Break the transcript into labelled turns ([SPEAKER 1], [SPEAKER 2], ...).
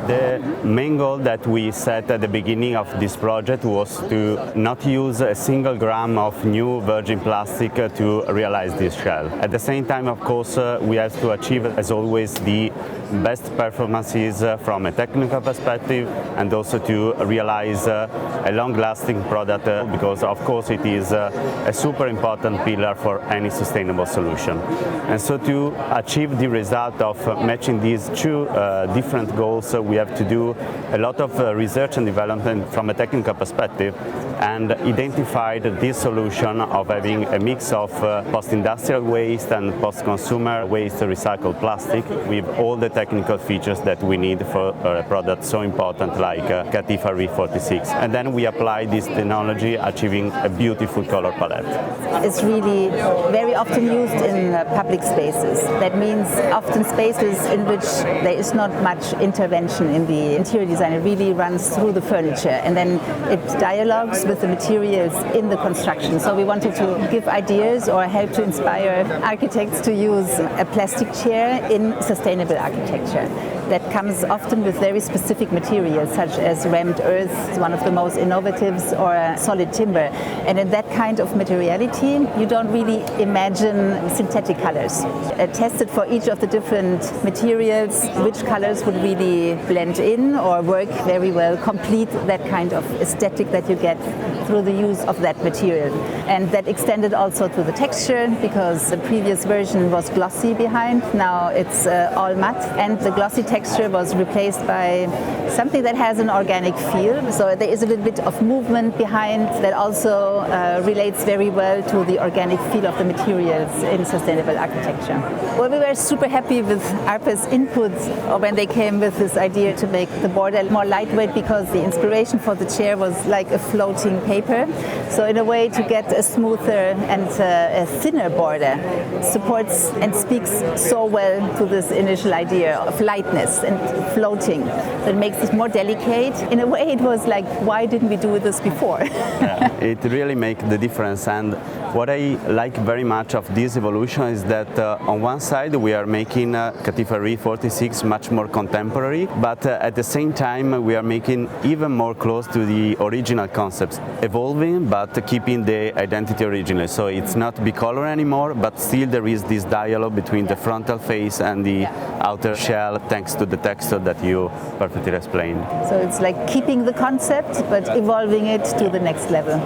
[SPEAKER 1] The main goal that we set at the beginning of this project was to not use a single gram of new virgin plastic to realize this shell. At the same time, of course, we have to achieve, as always, the best performances from a technical perspective, and also to realize a long-lasting product, because of course it is a super important pillar for any sustainable solution. And so to achieve the result of matching these two different goals, we have to do a lot of research and development from a technical perspective, and identified this solution of having a mix of post-industrial waste and post-consumer waste recycled plastic with all the technical features that we need for a product so important like Catifa Re46. And then we apply this technology, achieving a beautiful color palette.
[SPEAKER 2] It's really very often used in public spaces. That means often spaces in which there is not much intervention in the interior design. It really runs through the furniture, and then it dialogues with the materials in the construction. So we wanted to give ideas or help to inspire architects to use a plastic chair in sustainable architecture. That comes often with very specific materials, such as rammed earth, one of the most innovatives, or solid timber. And in that kind of materiality, you don't really imagine synthetic colors. Tested for each of the different materials, which colors would really blend in or work very well, complete that kind of aesthetic that you get through the use of that material. And that extended also to the texture, because the previous version was glossy behind, now it's all matte, and the glossy texture was replaced by something that has an organic feel. So there is a little bit of movement behind that also relates very well to the organic feel of the materials in sustainable architecture. Well, we were super happy with Arper's input when they came with this idea to make the border more lightweight, because the inspiration for the chair was like a floating paper. So in a way, to get a smoother and a thinner border supports and speaks so well to this initial idea of lightness and floating. So it makes it more delicate. In a way, it was like, why didn't we do this before?
[SPEAKER 1] Yeah, it really makes the difference. And what I like very much of this evolution is that on one side we are making Catifa Re46 much more contemporary, but at the same time we are making even more close to the original concepts, evolving but keeping the identity original. So it's not bicolor anymore, but still there is this dialogue between the frontal face and the outer shell, thanks to the texture that you perfectly explained.
[SPEAKER 2] So it's like keeping the concept but evolving it to the next level.